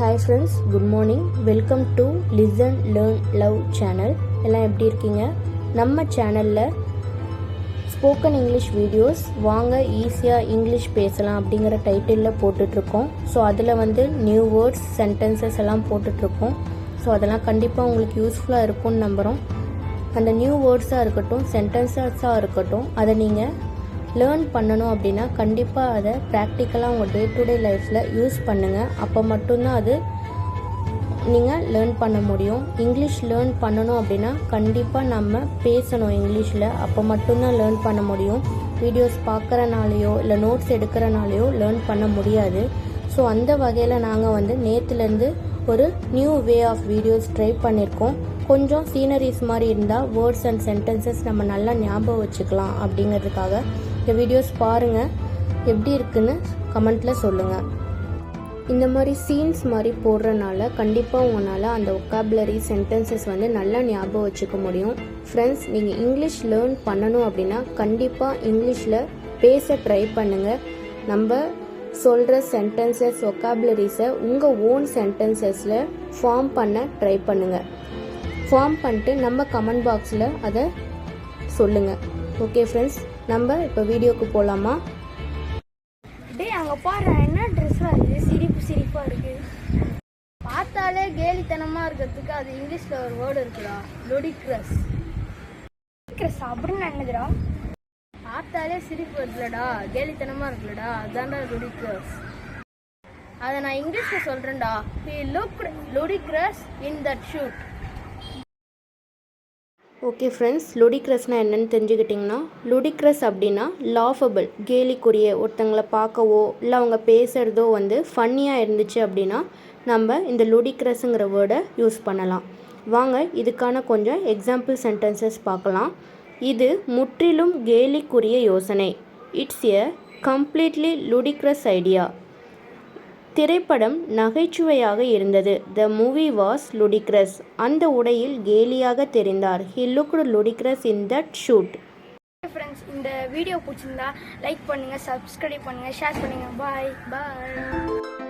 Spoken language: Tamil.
Hi friends, good morning. Welcome to Listen, Learn, Love channel. எல்லாம் எப்படி இருக்கீங்க? நம்ம சேனலில் ஸ்போக்கன் இங்கிலீஷ் வீடியோஸ் வாங்க ஈஸியாக இங்கிலீஷ் பேசலாம் அப்படிங்கிற டைட்டிலில் போட்டுட்ருக்கோம். ஸோ அதில் வந்து நியூ வேர்ட்ஸ் சென்டென்சஸ் எல்லாம் போட்டுட்ருக்கோம். ஸோ அதெல்லாம் கண்டிப்பாக உங்களுக்கு யூஸ்ஃபுல்லாக இருக்கும்னு நம்புகிறோம். அந்த நியூ வேர்ட்ஸாக இருக்கட்டும், சென்டென்சஸாக இருக்கட்டும், அதை நீங்கள் லேர்ன் பண்ணணும் அப்படின்னா கண்டிப்பாக அதை ப்ராக்டிக்கலாக உங்கள் டே டு டே லைஃப்பில் யூஸ் பண்ணுங்கள். அப்போ மட்டும்தான் அது நீங்கள் லேர்ன் பண்ண முடியும். இங்கிலீஷ் லேர்ன் பண்ணணும் அப்படின்னா கண்டிப்பாக நம்ம பேசணும் இங்கிலீஷில். அப்போ மட்டும்தான் லேர்ன் பண்ண முடியும். வீடியோஸ் பார்க்குறனாலையோ இல்லை நோட்ஸ் எடுக்கிறனாலையோ லேர்ன் பண்ண முடியாது. ஸோ அந்த வகையில் நாங்கள் வந்து நேற்றுலேருந்து ஒரு new way of videos try பண்ணியிருக்கோம். கொஞ்சம் சீனரிஸ் மாதிரி இருந்தால் வேர்ட்ஸ் அண்ட் சென்டென்சஸ் நம்ம நல்லா ஞாபகம் வச்சுக்கலாம் அப்படிங்கிறதுக்காக இந்த வீடியோஸ் பாருங்கள். எப்படி இருக்குன்னு கமெண்ட்டில் சொல்லுங்கள். இந்த மாதிரி சீன்ஸ் மாதிரி போடுறனால கண்டிப்பாக உங்களால் அந்த ஒக்காபுலரி சென்டென்சஸ் வந்து நல்லா ஞாபகம் வச்சுக்க முடியும். ஃப்ரெண்ட்ஸ், நீங்கள் இங்கிலீஷ் லேர்ன் பண்ணணும் அப்படின்னா கண்டிப்பாக இங்கிலீஷில் பேச ட்ரை பண்ணுங்கள். நம்ம சொல்கிற சென்டென்சஸ் ஒக்காபுலரிஸை உங்கள் ஓன் சென்டென்சஸில் ஃபார்ம் பண்ண ட்ரை பண்ணுங்கள். ஃபார்ம் பண்ணிட்டு நம்ம கமெண்ட் பாக்ஸில் அதை சொல்லுங்கள். ஓகே ஃப்ரெண்ட்ஸ், நம்ம இப்போ வீடியோக்கு போகலாமா? அங்கே பாரு, என்ன ட்ரெஸ்ஸாக இருக்குது, சிரிப்பாக இருக்குது. பார்த்தாலே கேலித்தனமாக இருக்கிறதுக்கு அது இங்கிலீஷில் ஒரு வேர்டு இருக்குடா, லொடிக்ரஸ். லொடிக்ரஸ் அப்படின்னு என்னதுடா? பார்த்தாலே சிரிப்பு இருக்குல்லடா, கேலித்தனமாக இருக்குல்லடா, அதான்டா லொடிக்ரஸ். அதை நான் இங்கிலீஷில் சொல்கிறேன்டா. He looked ludicrous in that shoot. Okay friends, லொடிக்ரஸ்னால் என்னென்னு தெரிஞ்சுக்கிட்டிங்கன்னா, லொடிக்ரஸ் அப்படின்னா லாஃபபிள், கேலிக்குரிய, ஒருத்தங்களை பார்க்கவோ இல்லை அவங்க பேசுகிறதோ வந்து ஃபன்னியாக இருந்துச்சு அப்படின்னா நம்ம இந்த லொடிக்ரஸுங்கிற வேர்டை யூஸ் பண்ணலாம். வாங்க இதுக்கான கொஞ்சம் எக்ஸாம்பிள் சென்டென்சஸ் பார்க்கலாம். இது முற்றிலும் கேலிக்குரிய யோசனை. It's a completely ludicrous idea. திரைப்படம் நகைச்சுவையாக இருந்தது. The movie was ludicrous. அந்த உடையில் கேலியாக தெரிந்தார். He looked ludicrous in that shoot. Friends, இந்த வீடியோ பிடிச்சிருந்தா லைக் பண்ணுங்கள், சப்ஸ்கிரைப் பண்ணுங்கள், ஷேர் பண்ணுங்கள். பாய்.